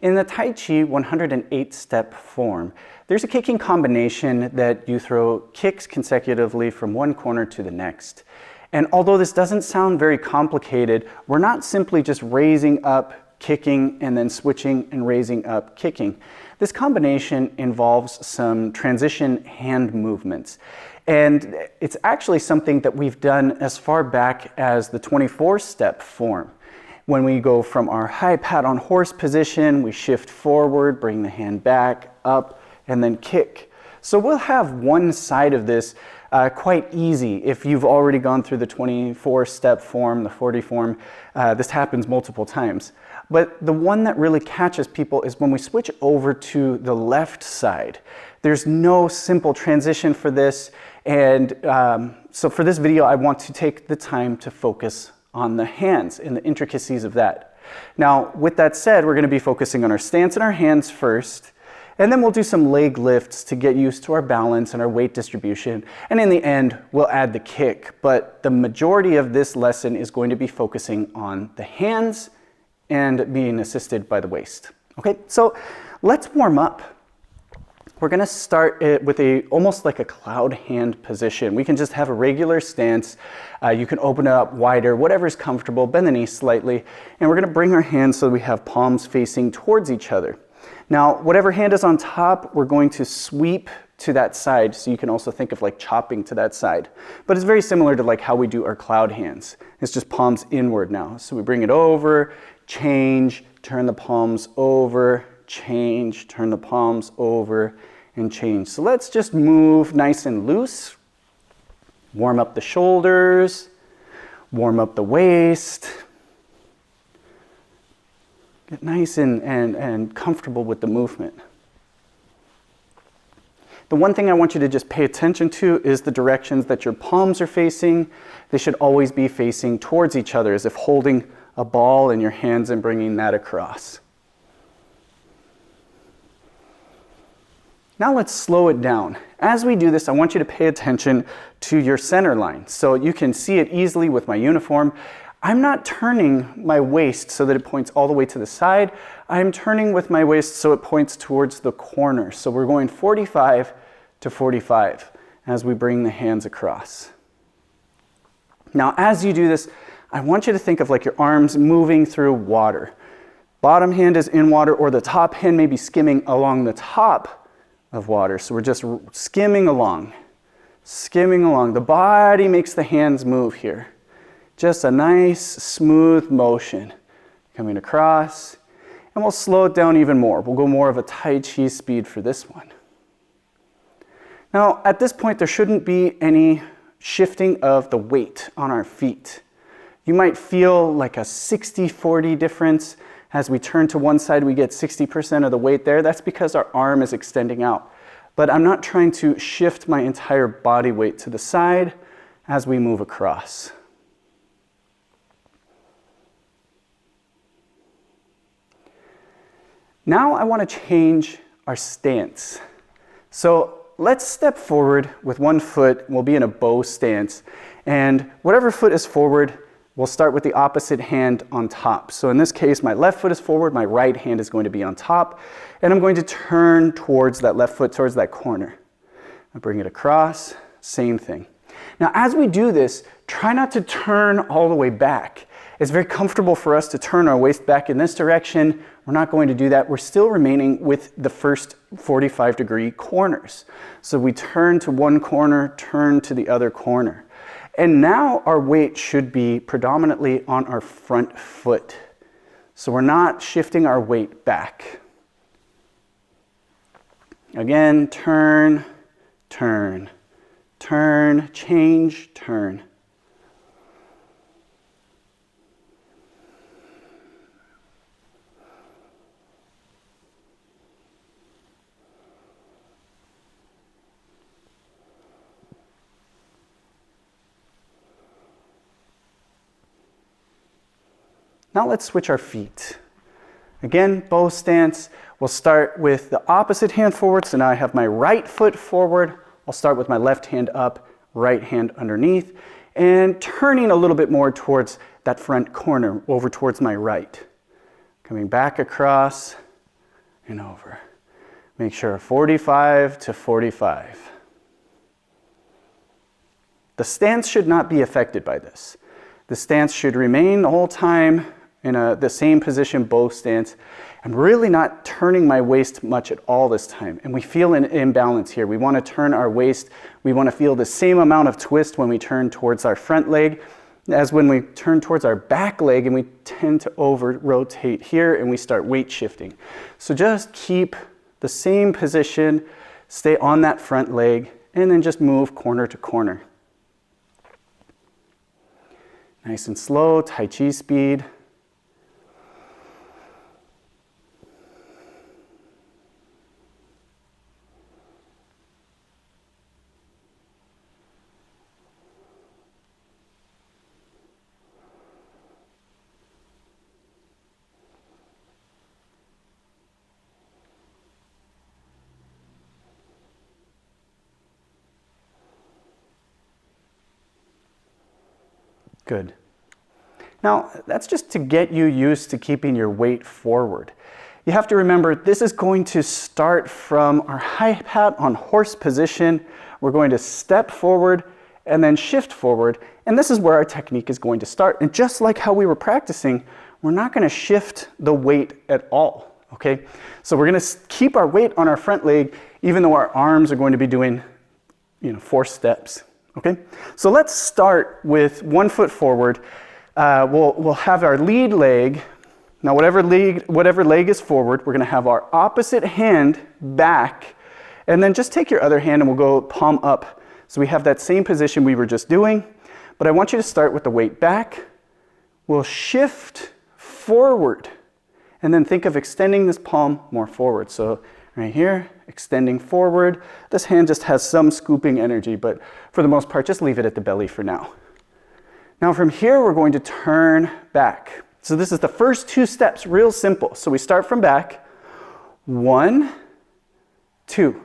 In the Taiji 108-step form, there's a kicking combination that you throw kicks consecutively from one corner to the next. And although this doesn't sound very complicated, we're not simply just raising up, kicking, and then switching and raising up, kicking. This combination involves some transition hand movements. And it's actually something that we've done as far back as the 24-step form. When we go from our high pat on horse position, we shift forward, bring the hand back, up, and then kick. So we'll have one side of this quite easy. If you've already gone through the 24-step form, the 40 form, this happens multiple times. But the one that really catches people is when we switch over to the left side. There's no simple transition for this. And so for this video, I want to take the time to focus on the hands and the intricacies of that. Now, with that said, we're going to be focusing on our stance and our hands first, and then we'll do some leg lifts to get used to our balance and our weight distribution. And in the end, we'll add the kick. But the majority of this lesson is going to be focusing on the hands and being assisted by the waist. Okay, so let's warm up. We're going to start it with almost like a cloud hand position. We can just have a regular stance. You can open it up wider, whatever's comfortable, bend the knees slightly, and we're going to bring our hands so we have palms facing towards each other. Now, whatever hand is on top, we're going to sweep to that side, so you can also think of like chopping to that side. But it's very similar to like how we do our cloud hands. It's just palms inward now. So we bring it over, change, turn the palms over, change, turn the palms over, and change. So let's just move nice and loose. Warm up the shoulders, warm up the waist. Get nice and comfortable with the movement. The one thing I want you to just pay attention to is the directions that your palms are facing. They should always be facing towards each other, as if holding a ball in your hands and bringing that across. Now let's slow it down. As we do this, I want you to pay attention to your center line. So you can see it easily with my uniform. I'm not turning my waist so that it points all the way to the side. I'm turning with my waist so it points towards the corner. So we're going 45 to 45 as we bring the hands across. Now, as you do this, I want you to think of like your arms moving through water. Bottom hand is in water, or the top hand may be skimming along the top of water. So we're just skimming along, skimming along. The body makes the hands move here. Just a nice, smooth motion. Coming across, and we'll slow it down even more. We'll go more of a Tai Chi speed for this one. Now, at this point, there shouldn't be any shifting of the weight on our feet. You might feel like a 60-40 difference. As we turn to one side, we get 60% of the weight there. That's because our arm is extending out. But I'm not trying to shift my entire body weight to the side as we move across. Now I want to change our stance. So let's step forward with one foot. We'll be in a bow stance. And whatever foot is forward, we'll start with the opposite hand on top. So in this case, my left foot is forward, my right hand is going to be on top, and I'm going to turn towards that left foot, towards that corner. I bring it across, same thing. Now, as we do this, try not to turn all the way back. It's very comfortable for us to turn our waist back in this direction. We're not going to do that. We're still remaining with the first 45-degree corners. So we turn to one corner, turn to the other corner. And now our weight should be predominantly on our front foot. So we're not shifting our weight back. Again, turn, turn, turn, change, turn. Now let's switch our feet. Again, bow stance. We'll start with the opposite hand forward. So now I have my right foot forward. I'll start with my left hand up, right hand underneath, and turning a little bit more towards that front corner, over towards my right. Coming back across, and over. Make sure 45 to 45. The stance should not be affected by this. The stance should remain the whole time in the same position, bow stance. I'm really not turning my waist much at all this time. And we feel an imbalance here. We want to turn our waist. We want to feel the same amount of twist when we turn towards our front leg as when we turn towards our back leg, and we tend to over rotate here and we start weight shifting. So just keep the same position, stay on that front leg, and then just move corner to corner. Nice and slow, Taiji speed. Good. Now, that's just to get you used to keeping your weight forward. You have to remember, this is going to start from our high pat on horse position. We're going to step forward and then shift forward. And this is where our technique is going to start. And just like how we were practicing, we're not going to shift the weight at all, okay? So we're going to keep our weight on our front leg, even though our arms are going to be doing, 4 steps. Okay, so let's start with 1 foot forward. We'll have our lead leg. Now, whatever leg is forward, we're going to have our opposite hand back, and then just take your other hand and we'll go palm up. So we have that same position we were just doing, but I want you to start with the weight back. We'll shift forward, and then think of extending this palm more forward. So right here, extending forward. This hand just has some scooping energy, but for the most part, just leave it at the belly for now. Now from here, we're going to turn back. So this is the first 2 steps, real simple. So we start from back, 1, 2,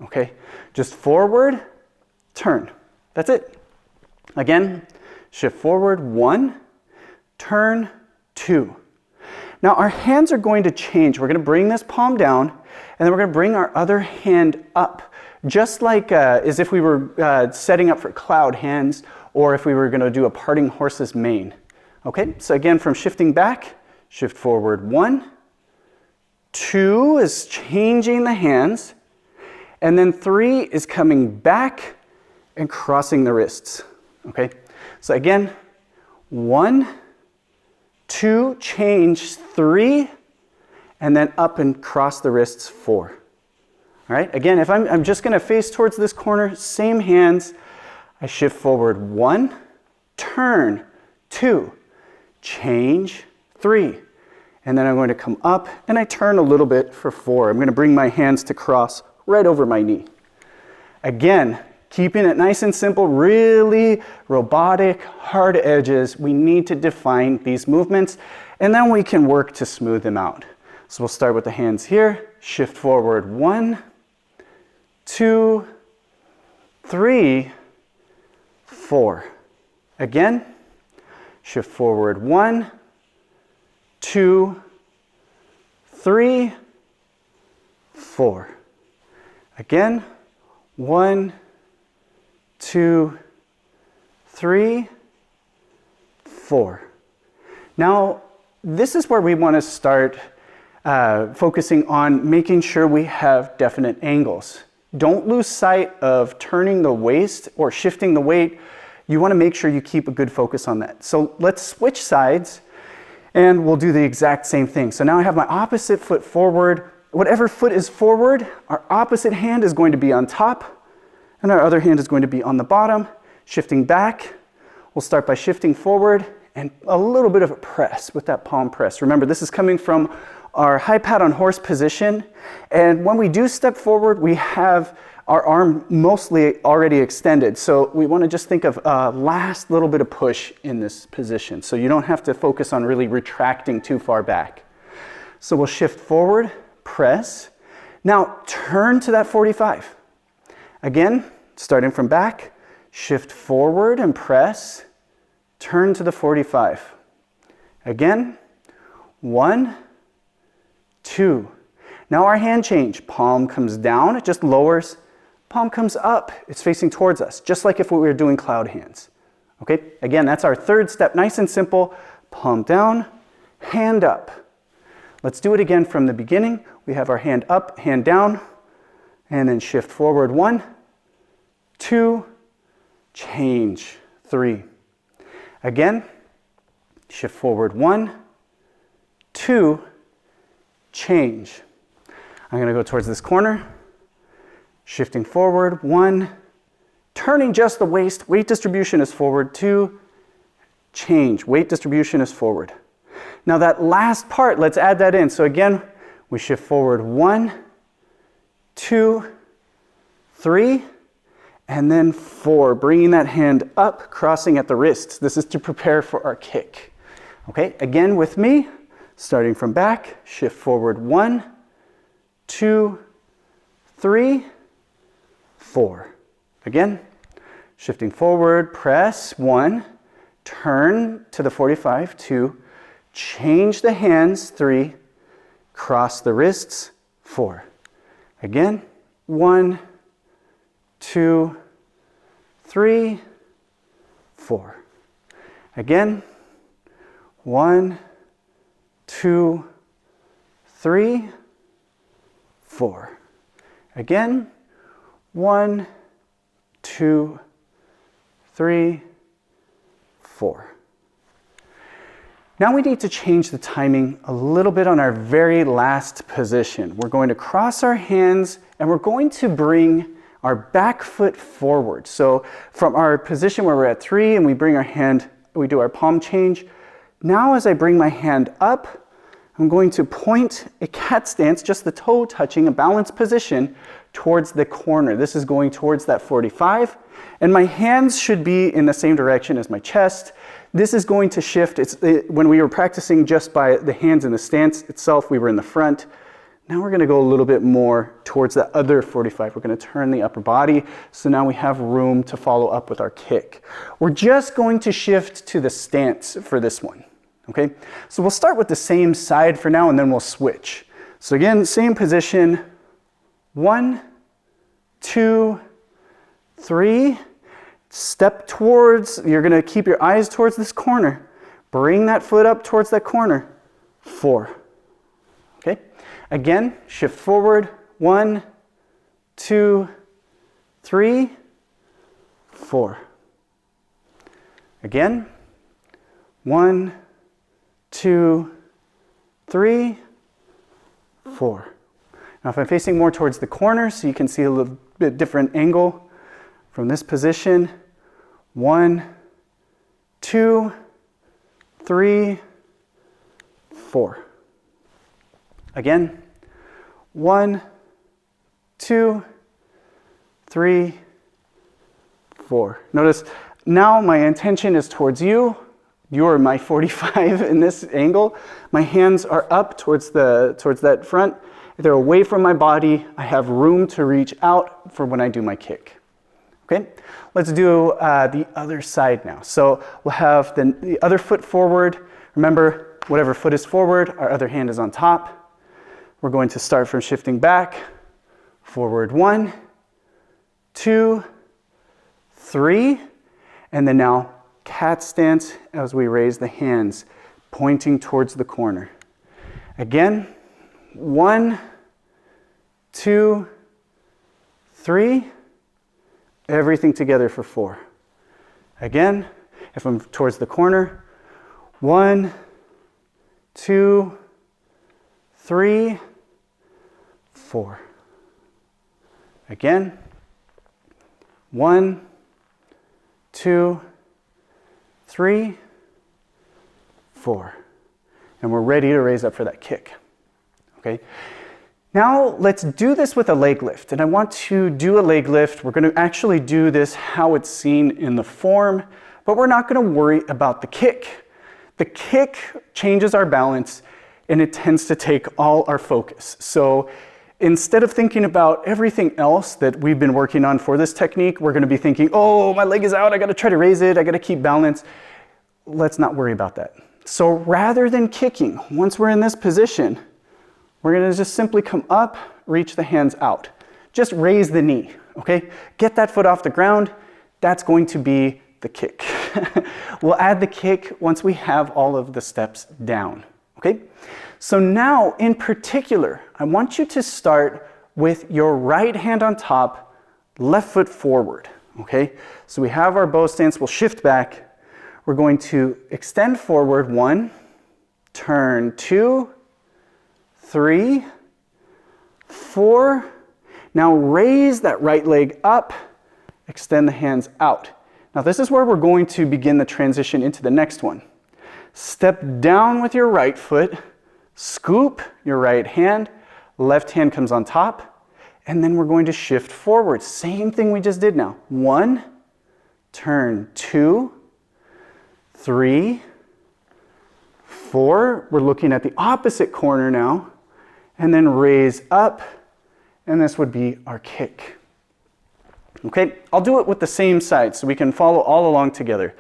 okay? Just forward, turn. That's it. Again, shift forward, 1, turn, 2. Now our hands are going to change. We're going to bring this palm down, and then we're going to bring our other hand up, just like as if we were setting up for cloud hands, or if we were going to do a parting horse's mane. Okay, so again, from shifting back, shift forward, 1, 2 is changing the hands, and then 3 is coming back and crossing the wrists. Okay, so again, 1, 2, change, 3, and then up and cross the wrists, 4. All right, again, if I'm just going to face towards this corner, same hands. I shift forward, 1, turn, 2, change, 3. And then I'm going to come up and I turn a little bit for 4. I'm going to bring my hands to cross right over my knee. Again, keeping it nice and simple, really robotic, hard edges. We need to define these movements, and then we can work to smooth them out. So we'll start with the hands here, shift forward, 1, 2, 3, 4. Again, shift forward, 1, 2, 3, 4. Again, 1, 2, 3, 4. Now, this is where we want to start focusing on making sure we have definite angles. Don't lose sight of turning the waist or shifting the weight. You want to make sure you keep a good focus on that. So let's switch sides and we'll do the exact same thing. So now I have my opposite foot forward. Whatever foot is forward, our opposite hand is going to be on top and our other hand is going to be on the bottom. Shifting back, we'll start by shifting forward and a little bit of a press with that palm press. Remember, this is coming from our high pat on horse position. And when we do step forward, we have our arm mostly already extended. So we want to just think of a last little bit of push in this position. So you don't have to focus on really retracting too far back. So we'll shift forward, press. Now turn to that 45. Again, starting from back, shift forward and press, turn to the 45. Again, 1, 2. Now our hand change. Palm comes down, it just lowers. Palm comes up, it's facing towards us, just like if we were doing cloud hands. Okay, again, that's our third step, nice and simple. Palm down, hand up. Let's do it again from the beginning. We have our hand up, hand down, and then shift forward. 1, 2, change. 3. Again, shift forward. 1, 2, change. I'm going to go towards this corner, shifting forward. 1, turning just the waist. Weight distribution is forward. 2, change. Weight distribution is forward. Now that last part, let's add that in. So again, we shift forward. 1, 2, 3, and then 4. Bringing that hand up, crossing at the wrists. This is to prepare for our kick. Okay, again with me, starting from back, shift forward. 1, 2, 3, 4. Again, shifting forward, press. 1, turn to the 45. 2, change the hands. 3, cross the wrists. 4. Again, 1, 2, 3, 4. Again, 1, 2, 3, 4. Again, 1, 2, 3, 4. Now we need to change the timing a little bit on our very last position. We're going to cross our hands and we're going to bring our back foot forward. So from our position where we're at 3 and we bring our hand, we do our palm change. Now as I bring my hand up, I'm going to point a cat stance, just the toe touching, a balanced position towards the corner. This is going towards that 45, and my hands should be in the same direction as my chest. This is going to shift. When we were practicing just by the hands in the stance itself, we were in the front. Now we're going to go a little bit more towards the other 45. We're going to turn the upper body, so now we have room to follow up with our kick. We're just going to shift to the stance for this one. Okay, so we'll start with the same side for now and then we'll switch. So again, same position. 1, 2, 3. Step towards, you're going to keep your eyes towards this corner. Bring that foot up towards that corner. 4. Okay, again, shift forward. 1, 2, 3, 4. Again, 1, 2, 3, 4. Now if I'm facing more towards the corner, so you can see a little bit different angle from this position. 1, 2, 3, 4. Again, 1, 2, 3, 4. Notice now my intention is towards you. You're my 45 in this angle. My hands are up towards that front. They're away from my body. I have room to reach out for when I do my kick. Okay, let's do the other side now. So we'll have the other foot forward. Remember, whatever foot is forward, our other hand is on top. We're going to start from shifting back, forward. 1, 2, 3, and then now cat stance as we raise the hands, pointing towards the corner. Again, 1, 2, 3, everything together for 4. Again, if I'm towards the corner, 1, 2, 3, 4. Again, 1, 2, 3, 4. And we're ready to raise up for that kick. Okay. Now let's do this with a leg lift. And I want to do a leg lift. We're going to actually do this how it's seen in the form, but we're not going to worry about the kick. The kick changes our balance and it tends to take all our focus. So instead of thinking about everything else that we've been working on for this technique, we're going to be thinking, oh, my leg is out, I got to try to raise it, I got to keep balance. Let's not worry about that. So rather than kicking, once we're in this position, we're gonna just simply come up, reach the hands out. Just raise the knee, okay? Get that foot off the ground. That's going to be the kick. We'll add the kick once we have all of the steps down, okay? So now, in particular, I want you to start with your right hand on top, left foot forward, okay? So we have our bow stance, we'll shift back. We're going to extend forward, 1, turn 2, 3, 4. Now raise that right leg up, extend the hands out. Now this is where we're going to begin the transition into the next one. Step down with your right foot, scoop your right hand, left hand comes on top, and then we're going to shift forward. Same thing we just did now. 1, turn 2, 3, 4. We're looking at the opposite corner now, and then raise up, and this would be our kick. Okay, I'll do it with the same side so we can follow all along together.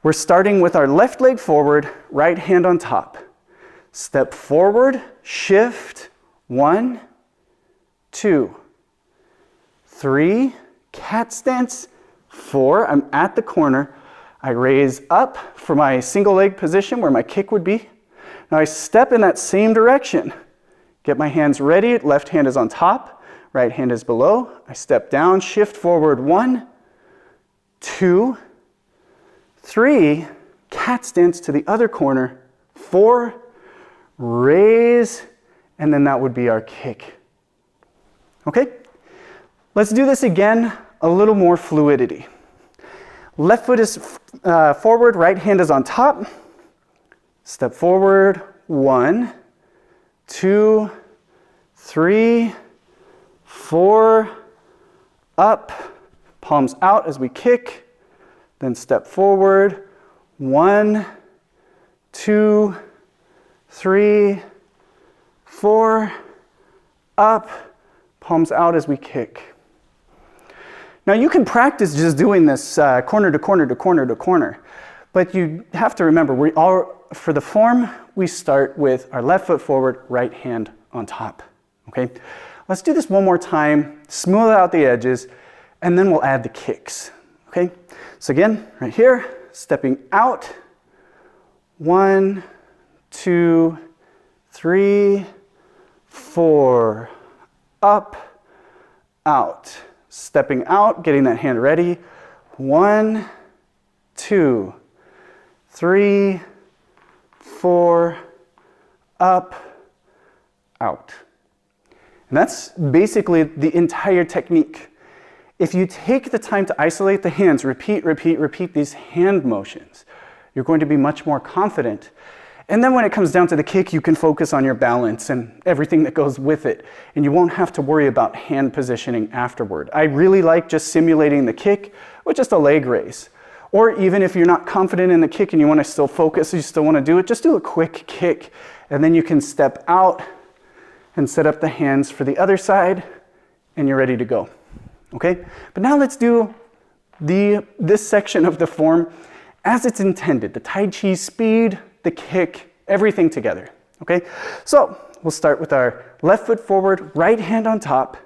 We're starting with our left leg forward, right hand on top. Step forward, shift, 1, 2, 3, cat stance, 4, I'm at the corner. I raise up for my single leg position where my kick would be. Now I step in that same direction. Get my hands ready, left hand is on top, right hand is below. I step down, shift forward, 1, 2, 3, cat stance to the other corner, 4, raise, and then that would be our kick. Okay, let's do this again, a little more fluidity. Left foot is forward, right hand is on top. Step forward, 1, 2, 3, 4, up, palms out as we kick, then step forward, 1, 2, 3, 4, up, palms out as we kick. Now you can practice just doing this corner to corner to corner to corner, but you have to remember, for the form, we start with our left foot forward, right hand on top, okay? Let's do this one more time, smooth out the edges, and then we'll add the kicks, okay? So again, right here, stepping out, 1, 2, 3, 4, up, out. Stepping out, getting that hand ready, 1, 2, 3, 4, up, out. And that's basically the entire technique. If you take the time to isolate the hands, repeat, repeat, repeat these hand motions, you're going to be much more confident. And then when it comes down to the kick, you can focus on your balance and everything that goes with it. And you won't have to worry about hand positioning afterward. I really like just simulating the kick with just a leg raise. Or even if you're not confident in the kick and you want to still focus, you still want to do it, just do a quick kick. And then you can step out and set up the hands for the other side, and you're ready to go. Okay? But now let's do this section of the form as it's intended. The Taiji speed, the kick, everything together. Okay? So we'll start with our left foot forward, right hand on top,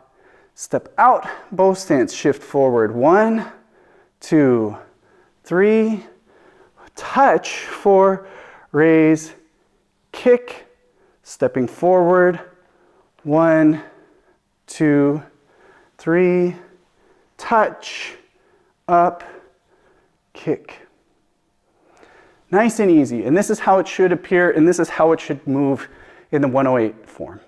step out, bow stance, shift forward, 1, 2, 3, touch, 4, raise, kick, stepping forward, 1, 2, 3, touch, up, kick. Nice and easy, and this is how it should appear, and this is how it should move in the 108 form.